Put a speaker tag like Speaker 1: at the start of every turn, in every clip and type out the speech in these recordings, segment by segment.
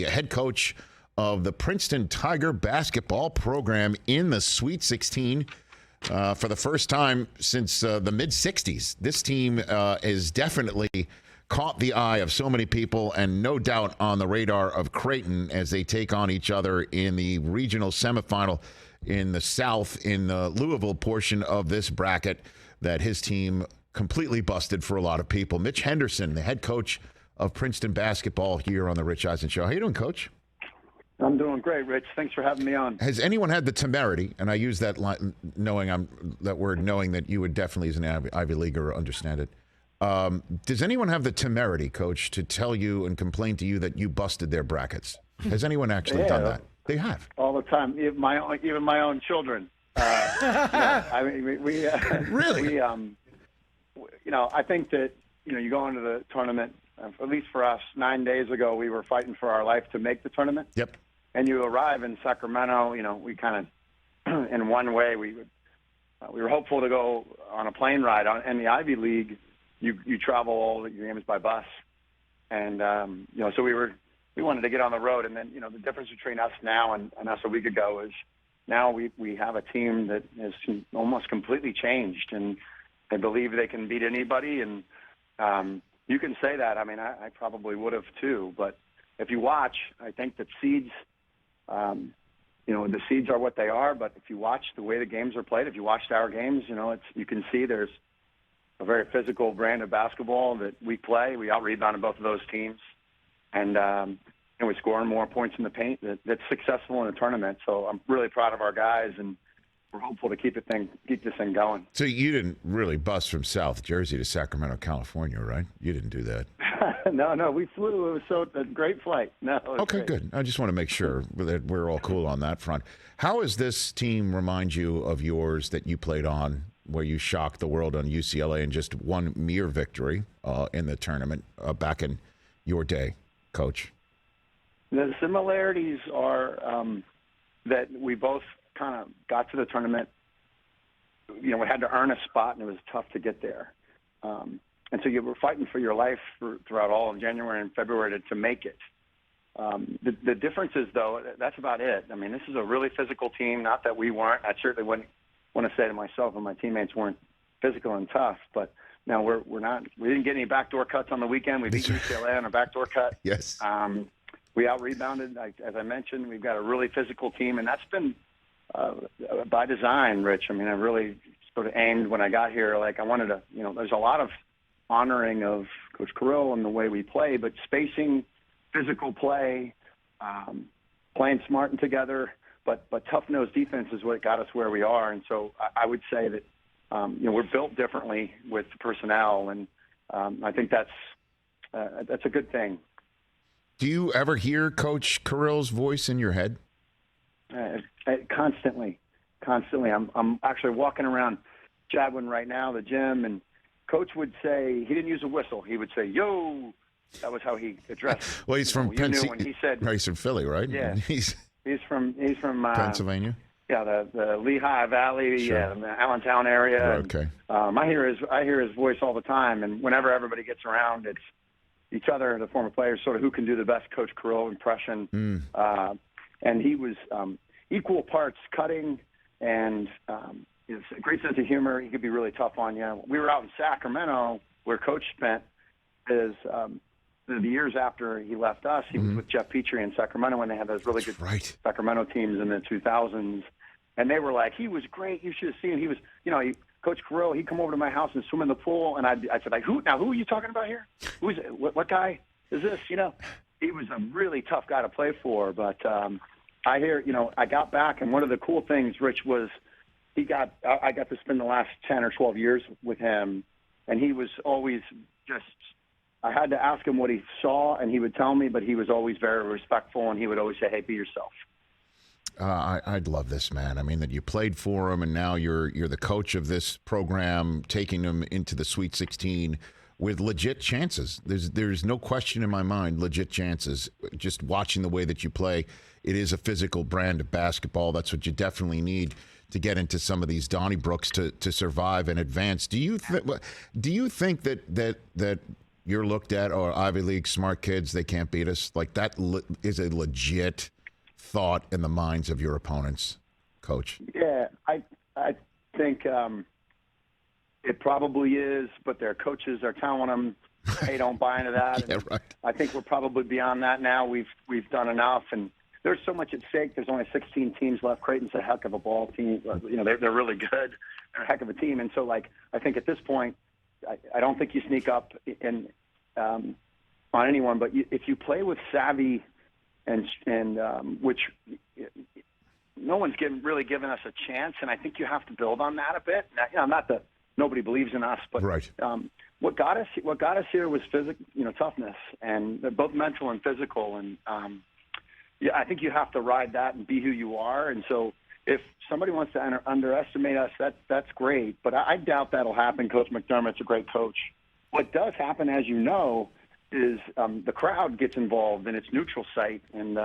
Speaker 1: the head coach of the Princeton Tiger basketball program in the Sweet 16 for the first time since the mid-'60s. This team is definitely caught the eye of so many people and no doubt on the radar of Creighton as they take on each other in the regional semifinal in the South in the Louisville portion of this bracket that his team completely busted for a lot of people. Mitch Henderson, the head coach of Princeton basketball here on the Rich Eisen Show. How you doing, Coach?
Speaker 2: I'm doing great, Rich. Thanks for having me on.
Speaker 1: Has anyone had the temerity, and I use that line, knowing that you would definitely, as an Ivy Leaguer, understand it. Does anyone have the temerity, Coach, to tell you and complain to you that you busted their brackets? Has anyone actually done that? They have.
Speaker 2: All the time. Even my own children. I mean, we
Speaker 1: really?
Speaker 2: I think that, you go into the tournament, at least for us, 9 days ago, we were fighting for our life to make the tournament.
Speaker 1: Yep.
Speaker 2: And you arrive in Sacramento, we kind of, in one way, we were hopeful to go on a plane ride. In the Ivy League, you travel all your games by bus. And, so we wanted to get on the road. And then, the difference between us now and us a week ago is now we have a team that has almost completely changed. And they believe they can beat anybody. And you can say that. I mean, I probably would have too. But if you watch, I think that seeds, the seeds are what they are. But if you watch the way the games are played, if you watched our games, you can see there's a very physical brand of basketball that we play. We out-rebounded both of those teams. And we're scoring more points in the paint that's successful in the tournament. So I'm really proud of our guys, and we're hopeful to keep this thing going.
Speaker 1: So you didn't really bust from South Jersey to Sacramento, California, right? You didn't do that.
Speaker 2: No, we flew. It was a great flight.
Speaker 1: Okay,
Speaker 2: great.
Speaker 1: Good. I just want to make sure that we're all cool on that front. How does this team remind you of yours that you played on, where you shocked the world on UCLA in just one mere victory in the tournament back in your day, Coach?
Speaker 2: The similarities are that we both kind of got to the tournament. We had to earn a spot, and it was tough to get there. And so you were fighting for your life throughout all of January and February to make it. The difference is, though, that's about it. I mean, this is a really physical team. Not that we weren't. I certainly wouldn't want to say to myself and my teammates weren't physical and tough, but now we're not. We didn't get any backdoor cuts on the weekend. We beat UCLA on a backdoor cut.
Speaker 1: Yes.
Speaker 2: We out-rebounded. As I mentioned, we've got a really physical team, and that's been by design, Rich. I mean, I really sort of aimed when I got here, I wanted to, there's a lot of honoring of Coach Carrill and the way we play, but spacing, physical play, playing smart and together, but tough-nosed defense is what got us where we are. And so I would say that, we're built differently with personnel, and I think that's a good thing.
Speaker 1: Do you ever hear Coach Carrill's voice in your head?
Speaker 2: Constantly. I'm actually walking around Jadwin right now, the gym, and Coach would say, he didn't use a whistle. He would say, yo. That was how he addressed.
Speaker 1: Well, he's from Pennsylvania.
Speaker 2: He said,
Speaker 1: he's from Philly, right?
Speaker 2: Yeah. He's from
Speaker 1: Pennsylvania.
Speaker 2: Yeah, the Lehigh Valley,
Speaker 1: sure.
Speaker 2: The Allentown area.
Speaker 1: Okay.
Speaker 2: I hear his voice all the time, and whenever everybody gets around, it's each other, the former players, sort of who can do the best Coach Carrill impression. And he was equal parts cutting and he has a great sense of humor. He could be really tough on you. We were out in Sacramento where Coach spent his the years after he left us. He was with Jeff Petrie in Sacramento when they had those really good Sacramento teams in the 2000s. And they were like, he was great. You should have seen him. He was, Coach Carrill, he'd come over to my house and swim in the pool. And I said, who are you talking about here? Who is it? What guy is this? He was a really tough guy to play for. But I hear, I got back, and one of the cool things, Rich, was I got to spend the last 10 or 12 years with him, and he was always just, I had to ask him what he saw, and he would tell me, but he was always very respectful, and he would always say, hey, be yourself.
Speaker 1: I'd love this, man. I mean, that you played for him, and now you're the coach of this program, taking them into the Sweet 16 with legit chances. There's no question in my mind, legit chances. Just watching the way that you play, it is a physical brand of basketball. That's what you definitely need to get into some of these Donniebrooks to survive and advance. Do you think that you're looked at, or Ivy League smart kids, they can't beat us? Like that is a legit thought in the minds of your opponents, Coach.
Speaker 2: Yeah, I think it probably is, but their coaches are telling them, hey, don't buy into that.
Speaker 1: Yeah, right.
Speaker 2: I think we're probably beyond that now. We've done enough, and there's so much at stake. There's only 16 teams left. Creighton's a heck of a ball team. They're really good. They're a heck of a team. And so, I think at this point, I don't think you sneak up on anyone. But if you play with savvy, and which no one's really given us a chance, and I think you have to build on that a bit. Now, not that nobody believes in us, but
Speaker 1: right.
Speaker 2: What got us here was toughness, and they're both mental and physical. And I think you have to ride that and be who you are. And so, if somebody wants to underestimate us, that's great. But I doubt that'll happen. Coach McDermott's a great coach. What does happen, as you know, is the crowd gets involved, and it's neutral site. And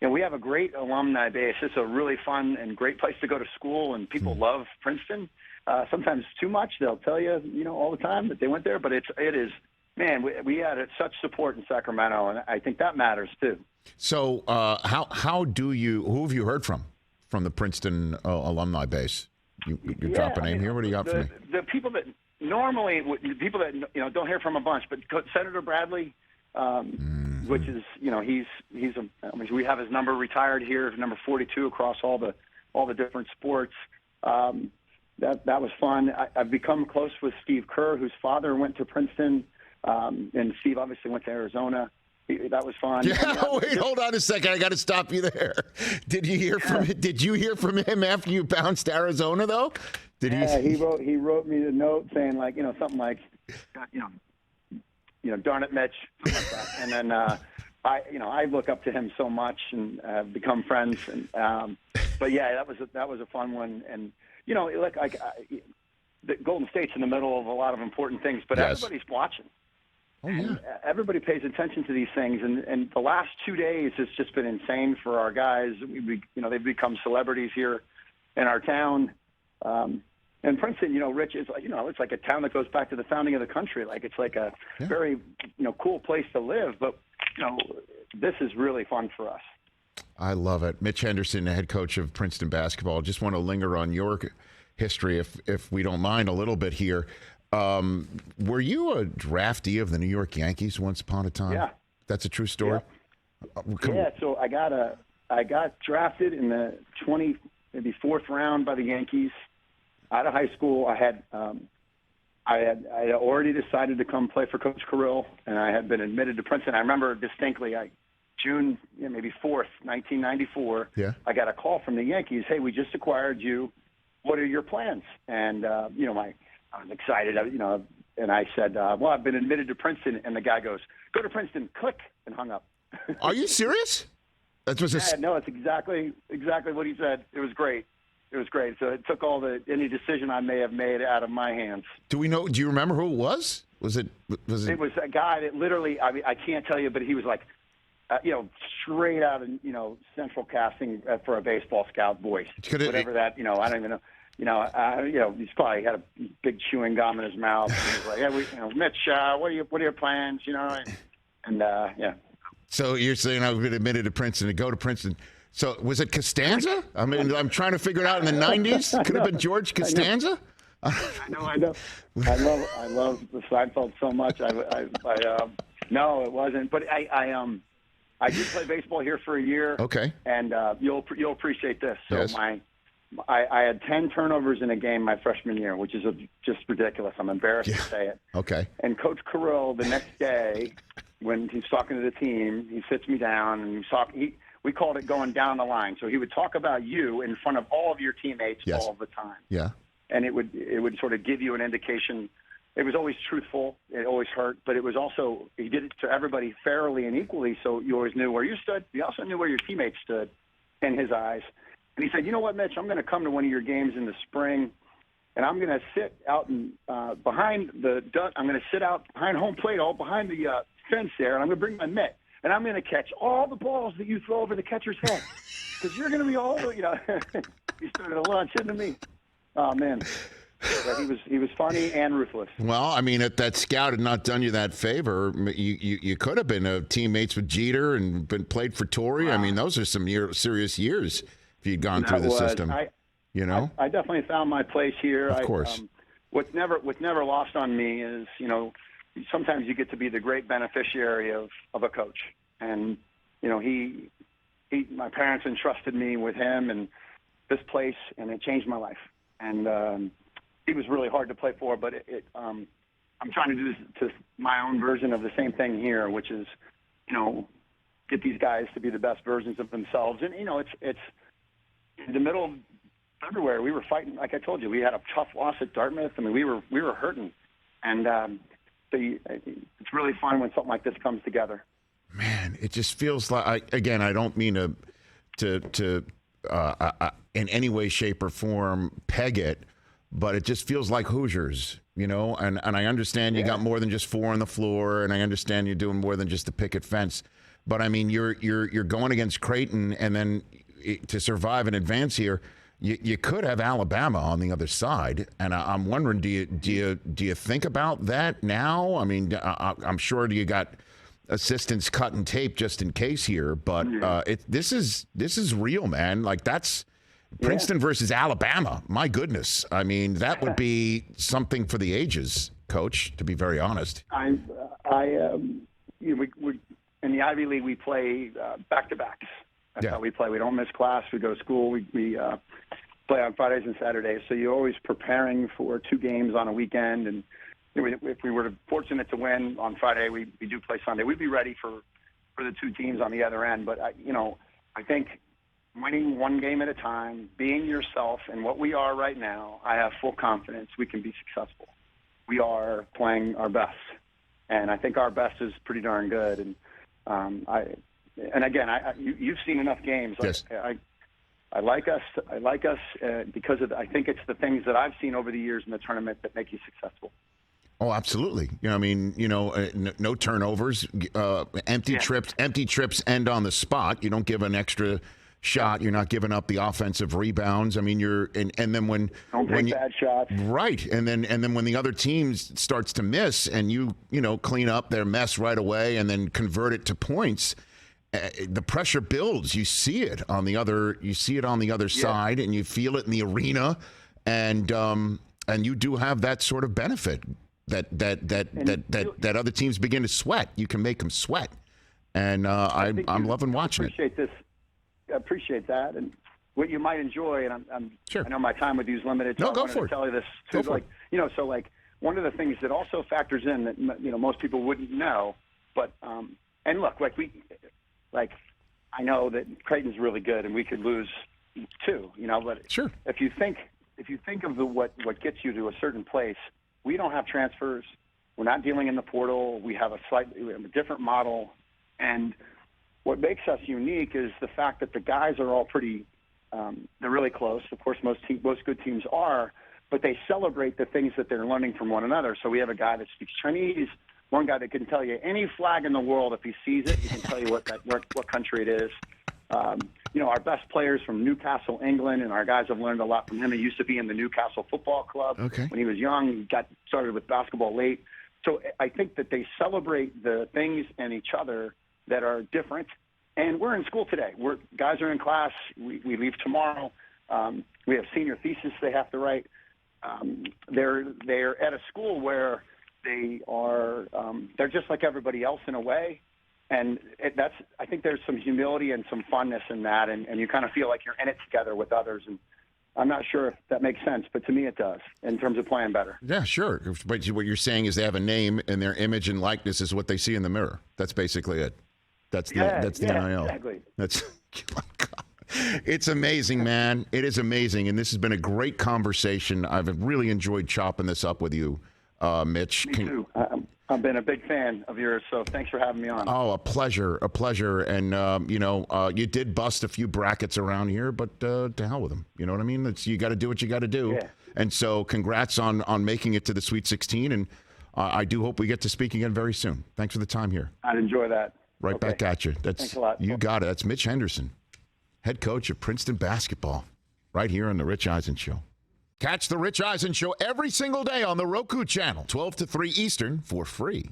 Speaker 2: we have a great alumni base. It's a really fun and great place to go to school, and people love Princeton. Sometimes too much. They'll tell you, all the time that they went there. But it is, man, we had such support in Sacramento, and I think that matters too.
Speaker 1: So who have you heard from the Princeton alumni base? You drop a name here. What do you got for me?
Speaker 2: The people that normally, people that don't hear from a bunch, but Senator Bradley, which is we have his number retired here, number 42 across all the different sports. That was fun. I've become close with Steve Kerr, whose father went to Princeton, and Steve obviously went to Arizona. That was fun.
Speaker 1: Yeah, wait, hold on a second. I got to stop you there. Did you hear from him after you bounced Arizona though?
Speaker 2: He wrote me a note saying something like, darn it, Mitch, something like that. And then I look up to him so much and have become friends. And but yeah, that was a fun one. And the Golden State's in the middle of a lot of important things, but
Speaker 1: yes.
Speaker 2: Everybody's watching.
Speaker 1: Oh, yeah.
Speaker 2: Everybody pays attention to these things, and the last 2 days has just been insane for our guys. They've become celebrities here in our town. And Princeton, Rich, is it's like a town that goes back to the founding of the country. It's like a very cool place to live. But this is really fun for us.
Speaker 1: I love it. Mitch Henderson, the head coach of Princeton basketball. Just want to linger on your history, if we don't mind, a little bit here. Were you a draftee of the New York Yankees once upon a time?
Speaker 2: Yeah.
Speaker 1: That's a true story?
Speaker 2: Yeah, so I got drafted in the 4th round by the Yankees out of high school. I had already decided to come play for Coach Carrill, and I had been admitted to Princeton. I remember distinctly, June maybe 4th, 1994, I got a call from the Yankees. Hey, we just acquired you. What are your plans? And, I was excited, and I said, well, I've been admitted to Princeton. And the guy goes, go to Princeton, click, and hung up.
Speaker 1: Are you serious? That was
Speaker 2: no, it's exactly what he said. It was great. So it took any decision I may have made out of my hands.
Speaker 1: Do you remember who it was? Was it?
Speaker 2: It was a guy that literally, I can't tell you, but he was like, straight out of, central casting for a baseball scout voice. Whatever that, I don't even know. He's probably had a big chewing gum in his mouth. And he was like, Mitch, what are your plans? And
Speaker 1: So you're saying I've been admitted to Princeton to go to Princeton. So was it Costanza? I mean, I'm trying to figure it out in the 90s. Could have been George Costanza.
Speaker 2: I know. I love the Seinfeld so much. No, it wasn't. But I did play baseball here for a year.
Speaker 1: Okay.
Speaker 2: And you'll appreciate this. So
Speaker 1: yes.
Speaker 2: I had 10 turnovers in a game my freshman year, which is just ridiculous. I'm embarrassed to say it.
Speaker 1: Okay.
Speaker 2: And Coach Carrill, the next day, when he's talking to the team, he sits me down and we called it going down the line. So he would talk about you in front of all of your teammates all the time.
Speaker 1: Yeah.
Speaker 2: And it would sort of give you an indication. It was always truthful. It always hurt, but it was also, he did it to everybody fairly and equally. So you always knew where you stood. You also knew where your teammates stood in his eyes. And he said, you know what, Mitch, I'm going to come to one of your games in the spring, and I'm going to sit out I'm going to sit out behind home plate, all behind the fence there, and I'm going to bring my mitt, and I'm going to catch all the balls that you throw over the catcher's head, because you're going to be all over, He started to launch into me. Oh, man. But he was funny and ruthless.
Speaker 1: Well, I mean, if that scout had not done you that favor, you could have been teammates with Jeter and played for Torrey. I mean, those are some serious years if you'd gone through the system.
Speaker 2: I definitely found my place here.
Speaker 1: Of course.
Speaker 2: What's never lost on me is, sometimes you get to be the great beneficiary of a coach. And, my parents entrusted me with him and this place, and it changed my life. And he was really hard to play for, but I'm trying to do this to my own version of the same thing here, which is, get these guys to be the best versions of themselves. And, it's in the middle of February, we were fighting. Like I told you, we had a tough loss at Dartmouth. I mean, we were hurting. And it's really fun when something like this comes together.
Speaker 1: Man, it just feels like, I don't mean to in any way, shape, or form peg it, but it just feels like Hoosiers, and I understand you got more than just four on the floor, and I understand you're doing more than just a picket fence, but I mean, you're going against Creighton, and then to survive and advance here, you could have Alabama on the other side, and I'm wondering, do you think about that now? I mean, I'm sure you got assistants cutting tape just in case here, but this is real, man. Like, that's Princeton versus Alabama. My goodness, I mean, that would be something for the ages, Coach. To be very honest,
Speaker 2: we in the Ivy League we play back to backs. That's how we play. We don't miss class. We go to school. We play on Fridays and Saturdays. So you're always preparing for two games on a weekend. And if we were fortunate to win on Friday, we do play Sunday. We'd be ready for the two teams on the other end. But I think winning one game at a time, being yourself, and what we are right now, I have full confidence we can be successful. We are playing our best, and I think our best is pretty darn good. And you've seen enough games.
Speaker 1: Yes.
Speaker 2: I like us. I like us because I think it's the things that I've seen over the years in the tournament that make you successful.
Speaker 1: Oh, absolutely. No turnovers, empty trips end on the spot. You don't give an extra shot. You're not giving up the offensive rebounds. I mean, and then when
Speaker 2: bad shots.
Speaker 1: Right. And then when the other team starts to miss and you clean up their mess right away and then convert it to points, the pressure builds. You see it on the other side, and you feel it in the arena, and you do have that sort of benefit that other teams begin to sweat. You can make them sweat, and I'm loving watching it.
Speaker 2: I appreciate that, and what you might enjoy, and I'm
Speaker 1: sure.
Speaker 2: I know my time with you is limited. So
Speaker 1: no,
Speaker 2: I
Speaker 1: go
Speaker 2: wanted
Speaker 1: for
Speaker 2: to
Speaker 1: it.
Speaker 2: tell you this too. One of the things that also factors in that most people wouldn't know, but and look, I know that Creighton's really good, and we could lose too. But
Speaker 1: sure.
Speaker 2: If you think of what gets you to a certain place, we don't have transfers. We're not dealing in the portal. We have a different model, and what makes us unique is the fact that the guys are all pretty. They're really close. Of course, most good teams are, but they celebrate the things that they're learning from one another. So we have a guy that speaks Chinese. One guy that can tell you any flag in the world, if he sees it, he can tell you what country it is. Our best players from Newcastle, England, and our guys have learned a lot from him. He used to be in the Newcastle Football Club when he was young. He got started with basketball late. So I think that they celebrate the things and each other that are different. And we're in school today. Guys are in class. We leave tomorrow. We have senior thesis they have to write. They're at a school where they are they're just like everybody else in a way, and I think there's some humility and some funness in that, and you kind of feel like you're in it together with others. And I'm not sure if that makes sense, but to me it does in terms of playing better.
Speaker 1: Yeah, sure. But what you're saying is they have a name, and their image and likeness is what they see in the mirror. That's basically it. That's the NIL.
Speaker 2: Exactly.
Speaker 1: It's amazing, man. It is amazing, and this has been a great conversation. I've really enjoyed chopping this up with you. Mitch.
Speaker 2: Me too. I've been a big fan of yours, so thanks for having me on.
Speaker 1: Oh, a pleasure. And, you did bust a few brackets around here, but to hell with them. You know what I mean? You got to do what you got to do.
Speaker 2: Yeah.
Speaker 1: And so congrats on making it to the Sweet 16, and I do hope we get to speak again very soon. Thanks for the time here.
Speaker 2: I'd enjoy that.
Speaker 1: Right back at you.
Speaker 2: Thanks a lot.
Speaker 1: You got it. That's Mitch Henderson, head coach of Princeton basketball, right here on the Rich Eisen Show. Catch the Rich Eisen Show every single day on the Roku channel, 12 to 3 Eastern, for free.